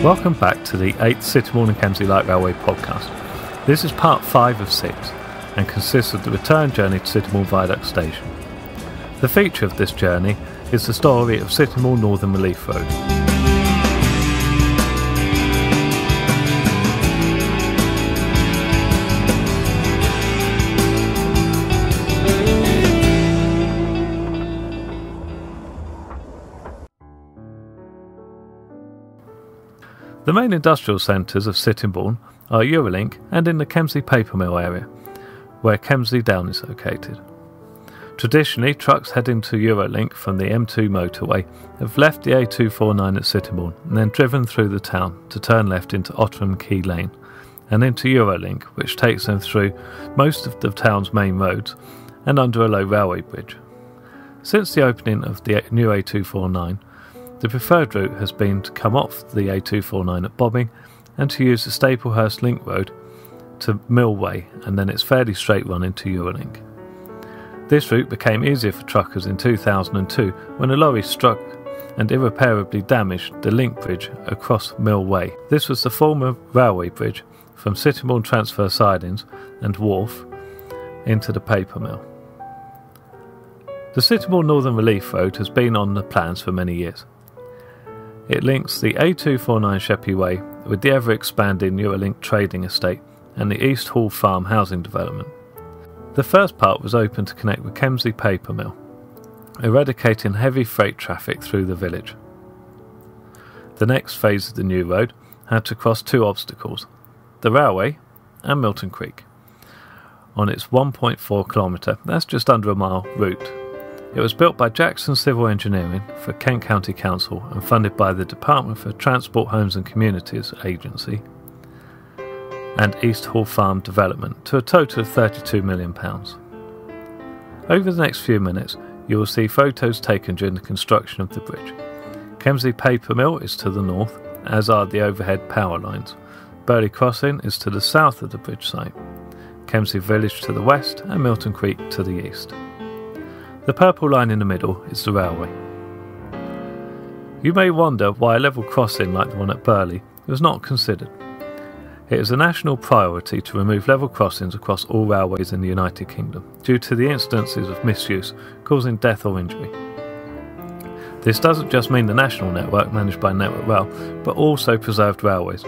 Welcome back to the 8th Sittingbourne and Kemsley Light Railway podcast. This is part 5 of 6 and consists of the return journey to Sittingbourne Viaduct station. The feature of this journey is the story of Sittingbourne Northern Relief Road. The main industrial centres of Sittingbourne are Eurolink and in the Kemsley paper mill area, where Kemsley Down is located. Traditionally, trucks heading to Eurolink from the M2 motorway have left the A249 at Sittingbourne and then driven through the town to turn left into Otterham Quay Lane and into Eurolink, which takes them through most of the town's main roads and under a low railway bridge. Since the opening of the new A249, the preferred route has been to come off the A249 at Bobbing and to use the Staplehurst Link Road to Mill Way, and then its fairly straight run into Eurolink. This route became easier for truckers in 2002 when a lorry struck and irreparably damaged the link bridge across Mill Way. This was the former railway bridge from Sittingbourne transfer sidings and wharf into the paper mill. The Sittingbourne Northern Relief Road has been on the plans for many years. It links the A249 Sheppey Way with the ever-expanding Eurolink trading estate and the East Hall Farm housing development. The first part was open to connect with Kemsley Paper Mill, eradicating heavy freight traffic through the village. The next phase of the new road had to cross two obstacles, the railway and Milton Creek, on its 1.4 kilometre, that's just under a mile, route. It was built by Jackson Civil Engineering for Kent County Council and funded by the Department for Transport, Homes and Communities Agency and East Hall Farm Development to a total of £32 million. Over the next few minutes you will see photos taken during the construction of the bridge. Kemsley Paper Mill is to the north, as are the overhead power lines. Burley Crossing is to the south of the bridge site, Kemsley Village to the west and Milton Creek to the east. The purple line in the middle is the railway. You may wonder why a level crossing like the one at Burley was not considered. It is a national priority to remove level crossings across all railways in the United Kingdom due to the incidences of misuse causing death or injury. This doesn't just mean the national network managed by Network Rail, but also preserved railways.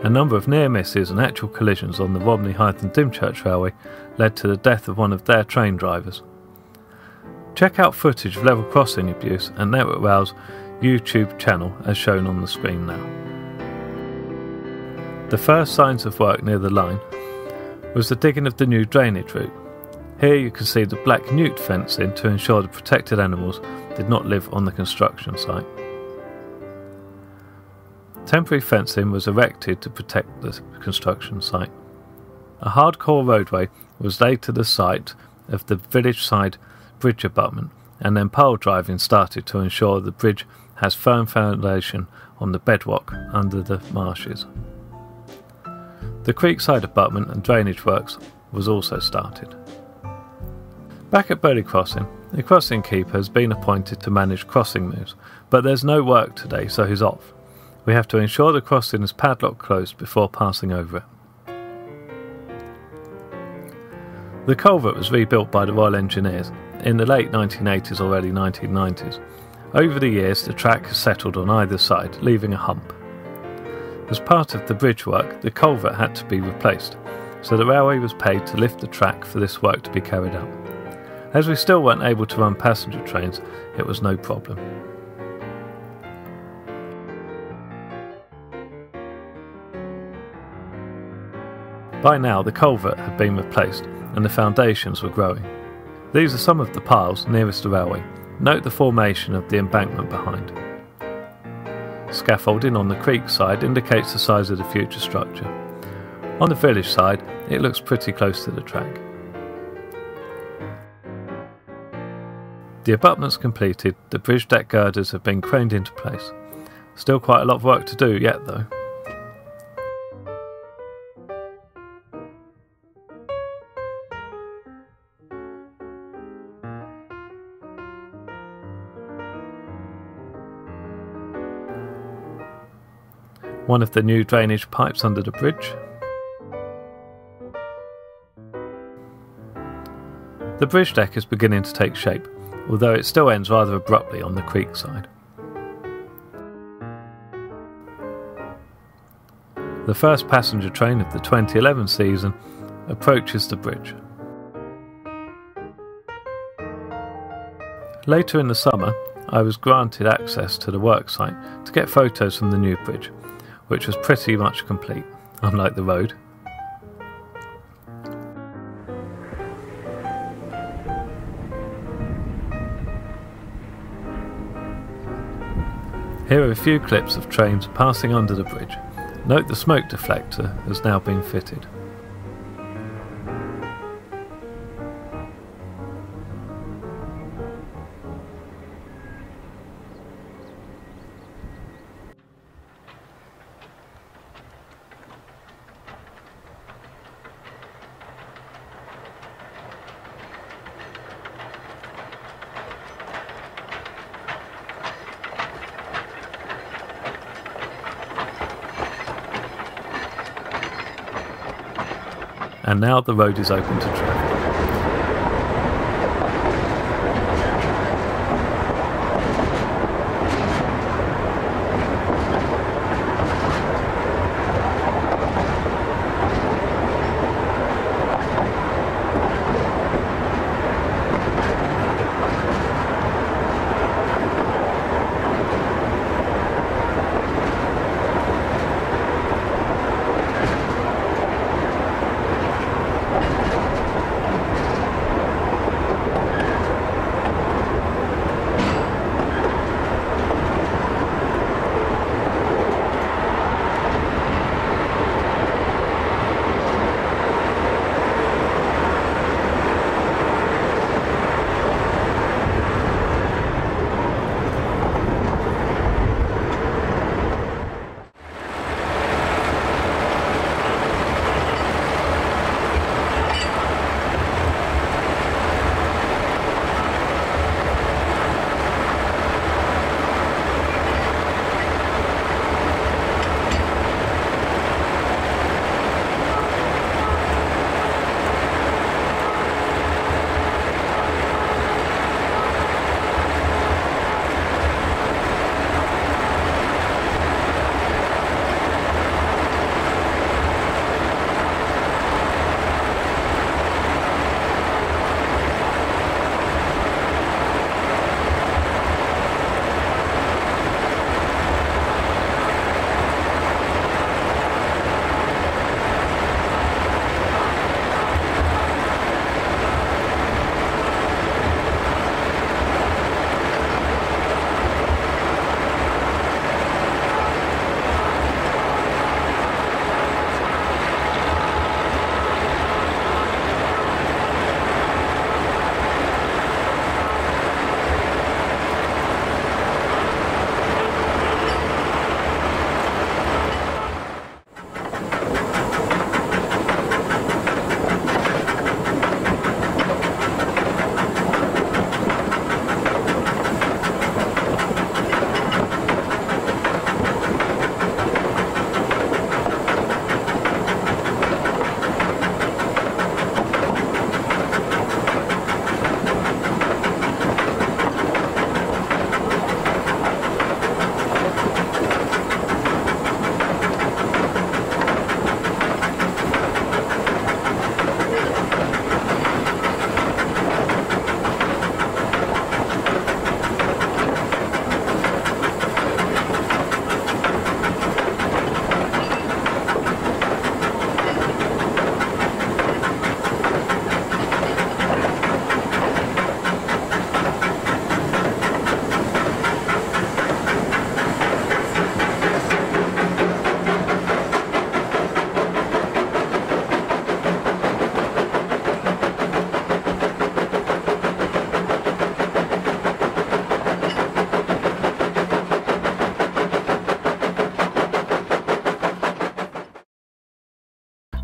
A number of near misses and actual collisions on the Romney Hythe and Dymchurch Railway led to the death of one of their train drivers. Check out footage of level crossing abuse at Network Rail's YouTube channel as shown on the screen now. The first signs of work near the line was the digging of the new drainage route. Here you can see the black newt fencing to ensure the protected animals did not live on the construction site. Temporary fencing was erected to protect the construction site. A hardcore roadway was laid to the site of the village side bridge abutment, and then pile driving started to ensure the bridge has firm foundation on the bedrock under the marshes. The creekside abutment and drainage works was also started. Back at Burley Crossing, the crossing keeper has been appointed to manage crossing moves, but there's no work today, so he's off. We have to ensure the crossing is padlock closed before passing over it. The culvert was rebuilt by the Royal Engineers in the late 1980s or early 1990s. Over the years the track has settled on either side, leaving a hump. As part of the bridge work, the culvert had to be replaced, so the railway was paid to lift the track for this work to be carried out. As we still weren't able to run passenger trains, it was no problem. By now the culvert had been replaced and the foundations were growing. These are some of the piles nearest the railway. Note the formation of the embankment behind. Scaffolding on the creek side indicates the size of the future structure. On the village side, it looks pretty close to the track. The abutments completed, the bridge deck girders have been craned into place. Still quite a lot of work to do yet though. one of the new drainage pipes under the bridge. The bridge deck is beginning to take shape, although it still ends rather abruptly on the creek side. The first passenger train of the 2011 season approaches the bridge. Later in the summer, I was granted access to the worksite to get photos from the new bridge, which was pretty much complete, unlike the road. Here are a few clips of trains passing under the bridge. Note the smoke deflector has now been fitted. And now the road is open to traffic.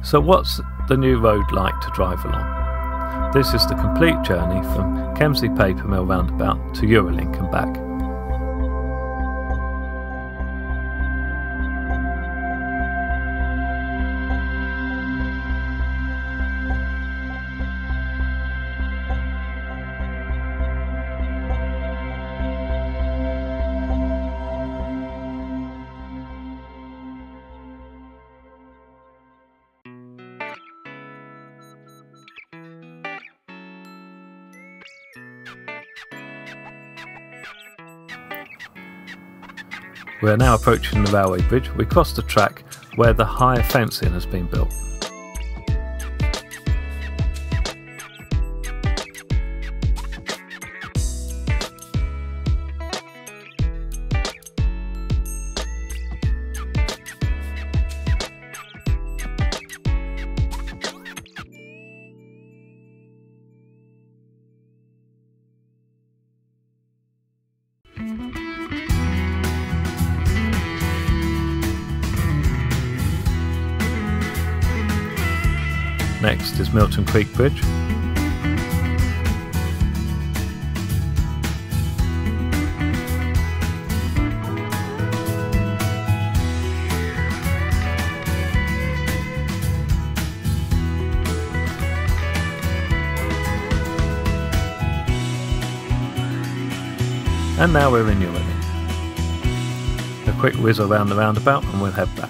So what's the new road like to drive along? This is the complete journey from Kemsley Paper Mill roundabout to Eurolink and back. We are now approaching the railway bridge. We cross the track where the higher fencing has been built. Next is Milton Creek Bridge. And now we're in Newry. A quick whiz around the roundabout and we'll head back.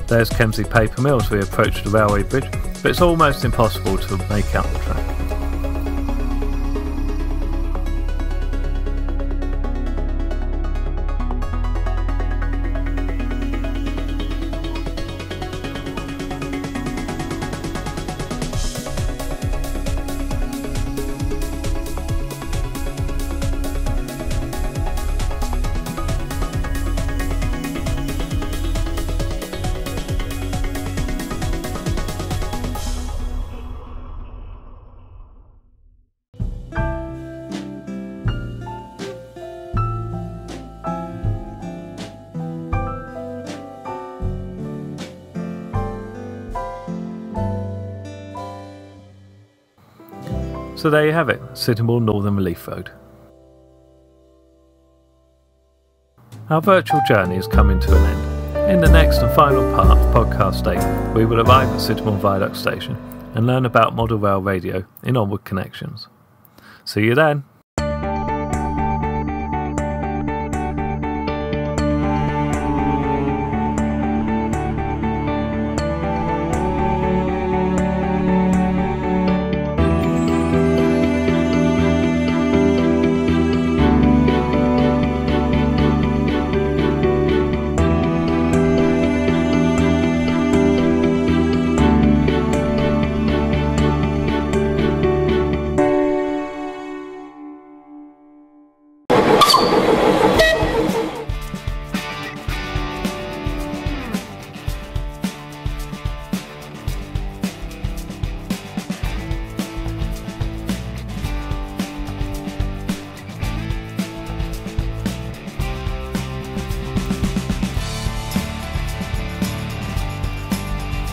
There's Kemsley Paper Mill as we approach the railway bridge, but it's almost impossible to make out the track. So there you have it, Sittingbourne Northern Relief Road. Our virtual journey is coming to an end. In the next and final part of podcast 8, we will arrive at Sittingbourne Viaduct Station and learn about model rail radio in onward connections. See you then!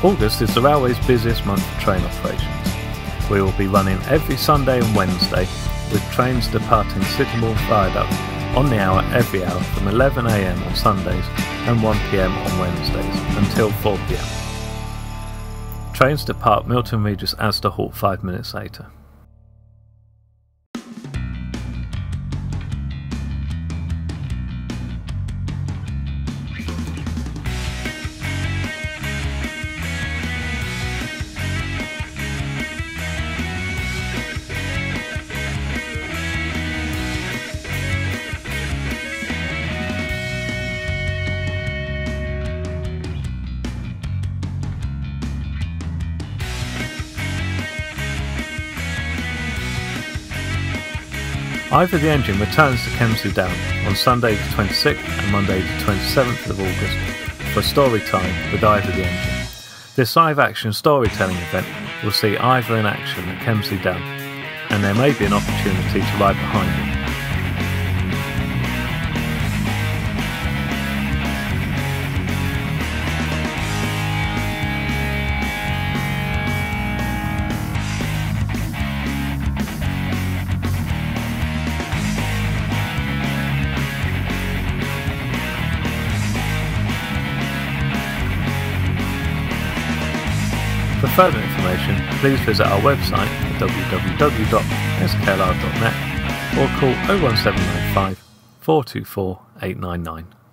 August is the railway's busiest month for train operations. We will be running every Sunday and Wednesday with trains departing Sittingbourne Viaduct on the hour every hour from 11 AM on Sundays and 1 PM on Wednesdays until 4 PM. Trains depart Milton, Regis, Asda, Halt 5 minutes later. Either the Engine returns to Kemsley Down on Sunday the 26th and Monday the 27th of August for story time with Either the Engine. This live-action storytelling event will see Either in action at Kemsley Down, and there may be an opportunity to ride behind him. For further information, please visit our website at www.sklr.net or call 01795 424 899.